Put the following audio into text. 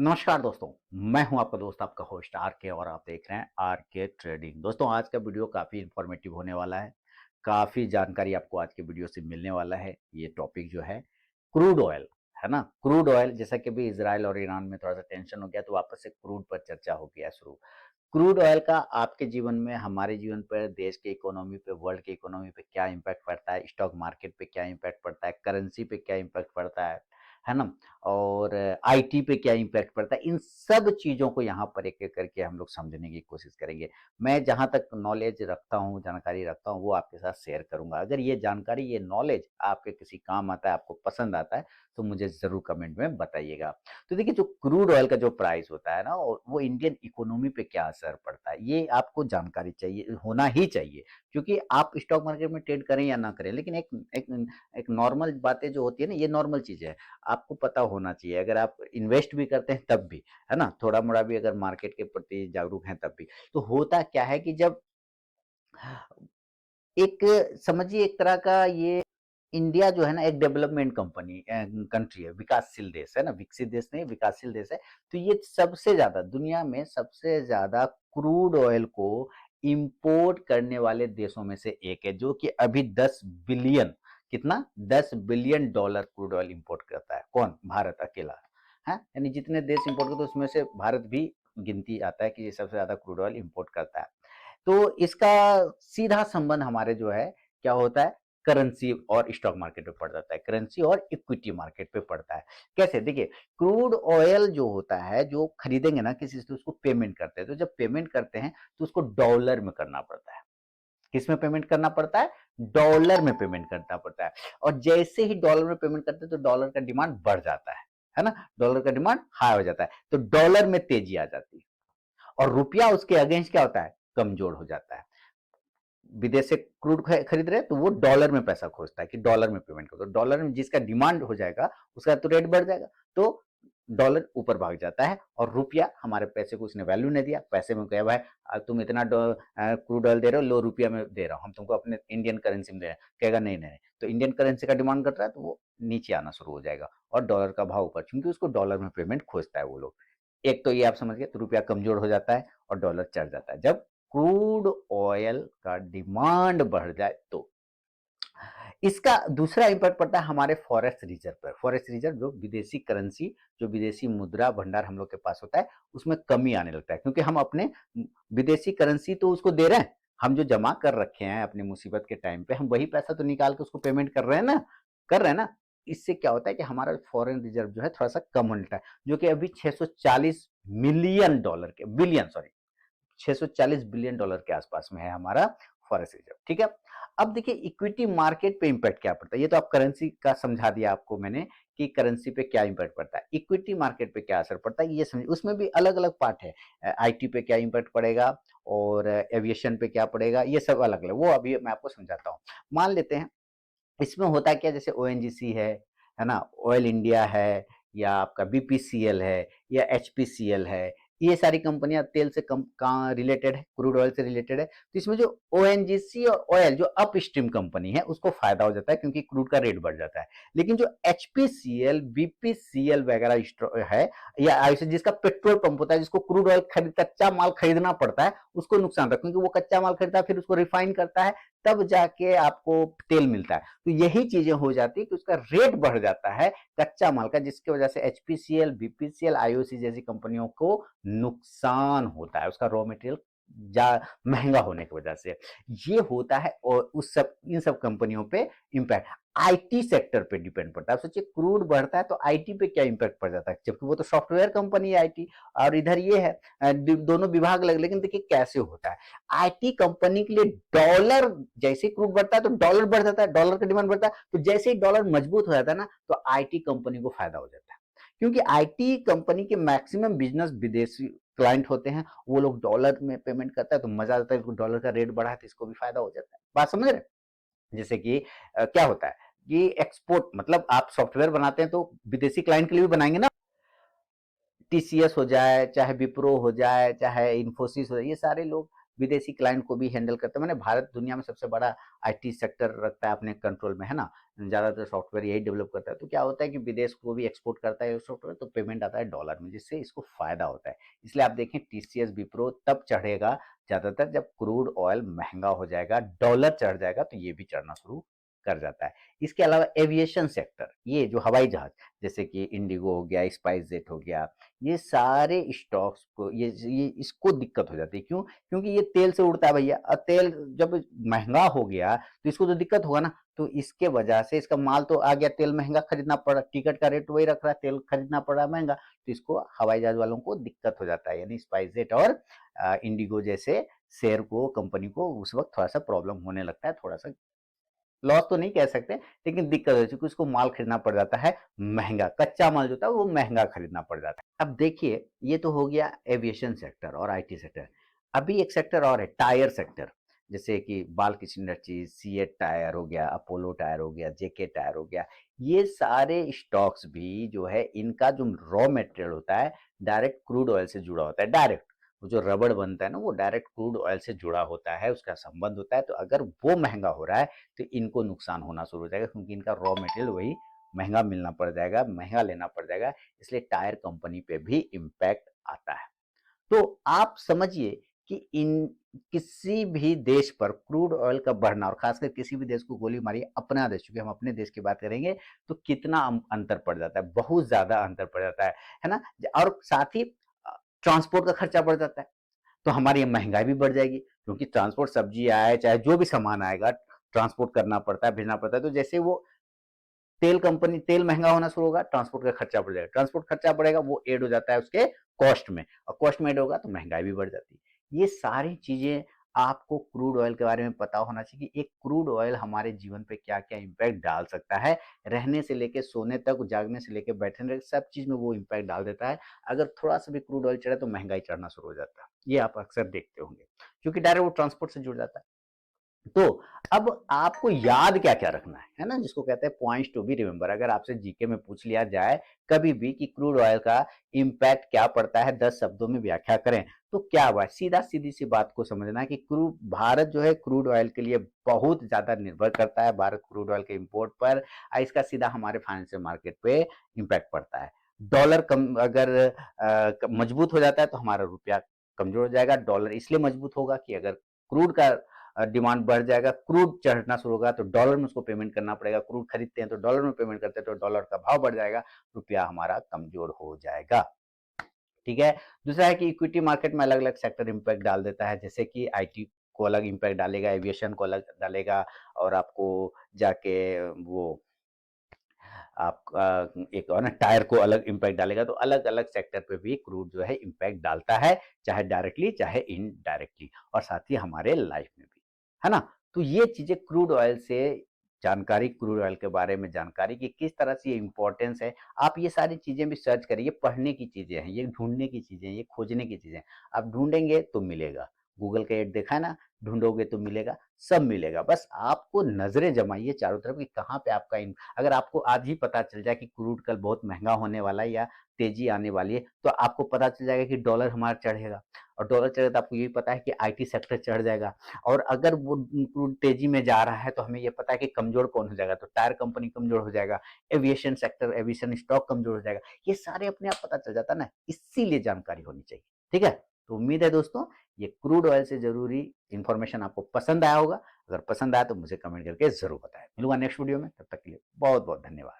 नमस्कार दोस्तों, मैं हूं आपका दोस्त आपका होस्ट आर के और आप देख रहे हैं आर के ट्रेडिंग। दोस्तों आज का वीडियो काफ़ी इन्फॉर्मेटिव होने वाला है। काफ़ी जानकारी आपको आज के वीडियो से मिलने वाला है। ये टॉपिक जो है क्रूड ऑयल है ना। क्रूड ऑयल जैसा कि अभी इजराइल और ईरान में थोड़ा सा टेंशन हो गया तो वापस से क्रूड पर चर्चा हो गया शुरू। क्रूड ऑयल का आपके जीवन में, हमारे जीवन पर, देश के इकोनॉमी पे, वर्ल्ड के इकोनॉमी पे क्या इम्पैक्ट पड़ता है, स्टॉक मार्केट पे क्या इम्पैक्ट पड़ता है, करेंसी पे क्या इम्पैक्ट पड़ता है ना, और आईटी पे क्या इम्पैक्ट पड़ता है, इन सब चीज़ों को यहाँ पर एक-एक करके हम लोग समझने की कोशिश करेंगे। मैं जहाँ तक नॉलेज रखता हूँ, जानकारी रखता हूँ, वो आपके साथ शेयर करूँगा। अगर ये जानकारी, ये नॉलेज आपके किसी काम आता है, आपको पसंद आता है, तो मुझे ज़रूर कमेंट में बताइएगा। तो देखिए, जो क्रूड ऑयल का जो प्राइस होता है ना, वो इंडियन इकोनॉमी पे क्या असर पड़ता है, ये आपको जानकारी चाहिए, होना ही चाहिए। क्योंकि आप स्टॉक मार्केट में ट्रेड करें या ना करें, लेकिन एक एक नॉर्मल बातें जो होती है ना, ये नॉर्मल चीज़ें हैं। आपको पता होना चाहिए, अगर आप इन्वेस्ट भी करते हैं तब भी, है ना? थोड़ा-मोड़ा भी अगर मार्केट के प्रति जागरूक हैं तब भी। तो होता क्या है कि जब एक, समझिए एक तरह का ये इंडिया जो है ना, एक डेवलपमेंट कंट्री है, विकासशील देश है ना, विकसित देश नहीं, विकासशील देश है। तो ये सबसे ज़्यादा, दुनिया में सबसे ज़्यादा क्रूड ऑयल को इंपोर्ट करने वाले देशों में से एक है, जो कि अभी 10 बिलियन, कितना? 10 billion dollar crude oil import करता है। कौन? भारत अकेला, है? यानी जितने देश इंपोर्ट करते हैं उसमें से भारत भी गिनती आता है कि ये सबसे ज़्यादा क्रूड ऑयल इंपोर्ट करता है। तो इसका सीधा संबंध हमारे जो है क्या होता है, करेंसी और स्टॉक मार्केट पे पड़ जाता है, करेंसी और इक्विटी मार्केट पे पड़ता है। कैसे? देखिए, क्रूड ऑयल जो होता है, जो खरीदेंगे ना किसी से, तो उसको पेमेंट करते हैं। तो जब पेमेंट करते हैं तो उसको डॉलर में करना पड़ता है। किस में पेमेंट करना पड़ता है? डॉलर में पेमेंट करना पड़ता है। और जैसे ही डॉलर में पेमेंट करते हैं तो डॉलर का डिमांड बढ़ जाता है ना? डॉलर का डिमांड हाई हो जाता है, तो डॉलर में तेजी आ जाती है और रुपया उसके अगेंस्ट क्या होता है? कमजोर हो जाता है। विदेश से क्रूड खरीद रहे हैं तो वो डॉलर में पैसा खोजता है कि डॉलर में पेमेंट करो। तो डॉलर में जिसका डिमांड हो जाएगा उसका तो रेट बढ़ जाएगा, तो डॉलर ऊपर भाग जाता है और रुपया, हमारे पैसे को उसने वैल्यू नहीं दिया। पैसे में कहा भाई, तुम इतना क्रूड ऑयल दे रहे हो, लो रुपया में दे रहा हूँ, हम तुमको अपने इंडियन करेंसी में दे रहे हैं। कहेगा नहीं नहीं नहीं, तो इंडियन करेंसी का डिमांड कर रहा है तो वो नीचे आना शुरू हो जाएगा और डॉलर का भाव ऊपर, क्योंकि उसको डॉलर में पेमेंट खोजता है वो लोग। एक तो ये आप समझ गए, तो रुपया कमजोर हो जाता है और डॉलर चढ़ जाता है। जब क्रूड ऑयल का डिमांड बढ़ जाए तो इसका दूसरा इम्पैक्ट पड़ता है हमारे फॉरेक्स रिजर्व पर। फॉरेक्स रिजर्व जो विदेशी करेंसी, जो विदेशी मुद्रा भंडार हम लोग के पास होता है, उसमें कमी आने लगता है, क्योंकि हम अपने विदेशी करेंसी तो उसको दे रहे हैं, हम जो जमा कर रखे हैं अपनी मुसीबत के टाइम पे, हम वही पैसा तो निकाल के उसको पेमेंट कर रहे हैं ना, कर रहे हैं ना। इससे क्या होता है कि हमारा फॉरेन रिजर्व जो है थोड़ा सा कम होने लगता है, जो कि अभी 640 मिलियन डॉलर के, बिलियन सॉरी, 640 बिलियन डॉलर के आसपास में है हमारा फॉरेक्स रिजर्व। ठीक है। अब देखिए, इक्विटी मार्केट पे इंपैक्ट क्या पड़ता है, ये तो आप करेंसी का समझा दिया आपको मैंने कि करेंसी पे क्या इंपैक्ट पड़ता है, इक्विटी मार्केट पे क्या असर पड़ता है ये समझिए। उसमें भी अलग अलग पार्ट है, आईटी पे क्या इंपैक्ट पड़ेगा और एविएशन पे क्या पड़ेगा, ये सब अलग अलग, वो अभी मैं आपको समझाता हूँ। मान लेते हैं, इसमें होता क्या, जैसे ओएनजीसी है ना, ऑयल इंडिया है, या आपका बीपीसीएल है, या एचपीसीएल है, ये सारी कंपनियां तेल से कम कहाँ रिलेटेड है, क्रूड ऑयल से रिलेटेड है। तो इसमें जो ओएनजीसी और ऑयल जो अपस्ट्रीम कंपनी है उसको फायदा हो जाता है, क्योंकि क्रूड का रेट बढ़ जाता है। लेकिन जो एचपीसीएल, बीपीसीएल वगैरह है, या ऐसे जिसका पेट्रोल पंप होता है, जिसको क्रूड ऑयल खरीद, कच्चा माल खरीदना पड़ता है, उसको नुकसान होता है, क्योंकि वो कच्चा माल खरीदता है, फिर उसको रिफाइन करता है, तब जाके आपको तेल मिलता है। तो यही चीजें हो जाती है कि उसका रेट बढ़ जाता है कच्चा माल का, जिसकी वजह से एचपीसीएल, बीपीसीएल, आईओसी जैसी कंपनियों को नुकसान होता है, उसका रॉ मटेरियल जा महंगा होने की वजह से ये होता है। और उस सब, इन सब कंपनियों पे इंपैक्ट आईटी सेक्टर पे डिपेंड पड़ता है। सोचिए, क्रूड बढ़ता है तो आईटी पे क्या इंपैक्ट पड़ जाता है, जबकि वो तो सॉफ्टवेयर कंपनी है आईटी, और इधर ये है, दोनों विभाग लगे। लेकिन देखिए कैसे होता है, आईटी कंपनी के लिए डॉलर, जैसे ही क्रूड बढ़ता है तो डॉलर बढ़ जाता है, डॉलर का डिमांड बढ़ता है, तो जैसे ही डॉलर मजबूत हो जाता है ना, तो आईटी कंपनी को फायदा हो जाता है, क्योंकि आईटी कंपनी के मैक्सिमम बिजनेस विदेशी क्लाइंट होते हैं, वो लोग डॉलर में पेमेंट करता है, तो मजा आता है, डॉलर का रेट बढ़ा है तो इसको भी फायदा हो जाता है। बात समझ रहे? जैसे कि क्या होता है कि एक्सपोर्ट, मतलब आप सॉफ्टवेयर बनाते हैं तो विदेशी क्लाइंट के लिए भी बनाएंगे ना, टीसीएस हो जाए, चाहे विप्रो हो जाए, चाहे इन्फोसिस हो जाए, ये सारे लोग विदेशी क्लाइंट को भी हैंडल करता है। मैंने भारत दुनिया में सबसे बड़ा आईटी सेक्टर रखता है अपने कंट्रोल में, है ना? ज़्यादातर सॉफ्टवेयर यही डेवलप करता है। तो क्या होता है कि विदेश को भी एक्सपोर्ट करता है ये सॉफ्टवेयर, तो पेमेंट आता है डॉलर में, जिससे इसको फ़ायदा होता है। इसलिए आप देखें टीसीएस, विप्रो तब चढ़ेगा ज़्यादातर जब क्रूड ऑयल महँगा हो जाएगा, डॉलर चढ़ जाएगा तो ये भी चढ़ना शुरू कर जाता है। इसके अलावा एविएशन सेक्टर, ये जो हवाई जहाज़ जैसे कि इंडिगो हो गया, स्पाइसजेट हो गया, ये सारे स्टॉक्स को ये इसको दिक्कत हो जाती है। क्यों? क्योंकि ये तेल से उड़ता है भैया, और तेल जब महँगा हो गया तो इसको तो दिक्कत होगा ना। तो इसके वजह से इसका माल तो आ गया, तेल महँगा खरीदना पड़ा, टिकट का रेट वही रख रहा है, तेल खरीदना पड़ रहा है महँगा, तो इसको हवाई जहाज़ वालों को दिक्कत हो जाता है। यानी स्पाइसजेट और इंडिगो जैसे शेयर को, कंपनी को उस वक़्त थोड़ा-सा प्रॉब्लम होने लगता है, थोड़ा-सा लॉस तो नहीं कह सकते, लेकिन दिक्कत है क्योंकि उसको माल खरीदना पड़ जाता है महँगा, कच्चा माल जो होता है वो महँगा खरीदना पड़ जाता है। अब देखिए, ये तो हो गया एविएशन सेक्टर और आईटी सेक्टर। अभी एक सेक्टर और है, टायर सेक्टर, जैसे कि बालकृष्ण इंडस्ट्रीज, सीएट टायर हो गया, अपोलो टायर हो गया, जेके टायर हो गया। ये सारे स्टॉक्स भी जो है, इनका जो रॉ मटेरियल होता है, डायरेक्ट क्रूड ऑयल से जुड़ा होता है, डायरेक्ट। वो जो रबड़ बनता है ना, वो डायरेक्ट क्रूड ऑयल से जुड़ा होता है, उसका संबंध होता है। तो अगर वो महँगा हो रहा है तो इनको नुकसान होना शुरू हो जाएगा, क्योंकि इनका रॉ मटेरियल वही महँगा मिलना पड़ जाएगा, महँगा लेना पड़ जाएगा, इसलिए टायर कंपनी पे भी इम्पैक्ट आता है। तो आप समझिए कि इन किसी भी देश पर क्रूड ऑयल का बढ़ना, और खासकर किसी भी देश को गोली मारिए, अपना देश, क्योंकि हम अपने देश की बात करेंगे, तो कितना अंतर पड़ जाता है, बहुत ज़्यादा अंतर पड़ जाता है ना? और साथ ही ट्रांसपोर्ट का खर्चा बढ़ जाता है। तो हमारी महँगाई भी बढ़ जाएगी, क्योंकि ट्रांसपोर्ट सब्ज़ी आए, चाहे जो भी सामान आएगा, ट्रांसपोर्ट करना पड़ता है, भेजना पड़ता है। तो जैसे वो तेल महँगा होना शुरू होगा, ट्रांसपोर्ट का खर्चा बढ़ जाएगा। ट्रांसपोर्ट खर्चा बढ़ेगा, वो ऐड हो जाता है उसके कॉस्ट में, और कॉस्ट में ऐड होगा तो महँगाई भी बढ़ जाती है। ये सारी चीज़ें आपको क्रूड ऑयल के बारे में पता होना चाहिए कि एक क्रूड ऑयल हमारे जीवन पे क्या-क्या इम्पैक्ट डाल सकता है। रहने से लेके सोने तक, जागने से लेके बैठने तक, सब चीज़ में वो इम्पैक्ट डाल देता है। अगर थोड़ा-सा भी क्रूड ऑयल चढ़े तो महँगाई चढ़ना शुरू हो जाता है। ये आप अक्सर देखते होंगे, क्योंकि डायरेक्ट वो ट्रांसपोर्ट से जुड़ जाता है। तो अब आपको याद क्या-क्या रखना है ना? जिसको कहते हैं पॉइंट्स टू बी रिमेंबर। अगर आपसे जीके में पूछ लिया जाए कभी भी कि क्रूड ऑयल का इम्पैक्ट क्या पड़ता है, 10 शब्दों में व्याख्या करें, तो क्या हुआ? सीधी-सी बात को समझना है कि भारत जो है क्रूड ऑयल के लिए बहुत ज़्यादा निर्भर करता है, भारत क्रूड ऑयल के इम्पोर्ट पर। इसका सीधा हमारे फाइनेंशियल मार्केट पे इम्पैक्ट पड़ता है। डॉलर कम अगर मजबूत हो जाता है तो हमारा रुपया कमज़ोर हो जाएगा। डॉलर इसलिए मजबूत होगा कि अगर क्रूड का डिमांड बढ़ जाएगा, क्रूड चढ़ना शुरू होगा तो डॉलर में उसको पेमेंट करना पड़ेगा। क्रूड खरीदते हैं तो डॉलर में पेमेंट करते हैं, तो डॉलर का भाव बढ़ जाएगा, रुपया हमारा कमज़ोर हो जाएगा। ठीक है? दूसरा है कि इक्विटी मार्केट में अलग-अलग सेक्टर इम्पैक्ट डाल देता है, जैसे कि आईटी को अलग इम्पैक्ट डालेगा, एविएशन को अलग डालेगा, और आपको जाके वो आपका एक और ना टायर को अलग इम्पैक्ट डालेगा। तो अलग-अलग सेक्टर पे भी क्रूड जो है इम्पैक्ट डालता है, चाहे डायरेक्टली चाहे इनडायरेक्टली, और साथ ही हमारे लाइफ में भी, है ना? तो ये चीज़ें क्रूड ऑयल से जानकारी, क्रूड ऑयल के बारे में जानकारी कि किस तरह से ये इम्पोर्टेंस है, आप ये सारी चीज़ें भी सर्च करिए, पढ़ने की चीज़ें हैं, ये ढूँढने की चीज़ें हैं, ये खोजने की चीज़ें हैं। आप ढूँढेंगे तो मिलेगा। गूगल का ऐड देखा है ना, ढूँढोगे तो मिलेगा, सब मिलेगा। बस आपको नज़रें जमाइए चारों तरफ कि कहाँ पे आपका अगर आपको आज ही पता चल जाए कि क्रूड कल बहुत महँगा होने वाला है या तेज़ी आने वाली है, तो आपको पता चल जाएगा कि डॉलर हमारा चढ़ेगा, और डॉलर चढ़ेगा तो आपको ये भी पता है कि आईटी सेक्टर चढ़ जाएगा। और अगर वो क्रूड तेज़ी में जा रहा है तो हमें ये पता है कि कमज़ोर कौन हो जाएगा, तो टायर कंपनी कमज़ोर हो जाएगा, एविएशन सेक्टर, एविएशन स्टॉक कमज़ोर हो जाएगा। ये सारे अपने आप पता चल जाता है ना, इसीलिए जानकारी होनी चाहिए। ठीक है? तो उम्मीद है दोस्तों, ये क्रूड ऑयल से ज़रूरी इन्फॉर्मेशन आपको पसंद आया होगा। अगर पसंद आया तो मुझे कमेंट करके ज़रूर बताएँ। मिलूँगा नेक्स्ट वीडियो में, तब तक के लिए बहुत-बहुत धन्यवाद।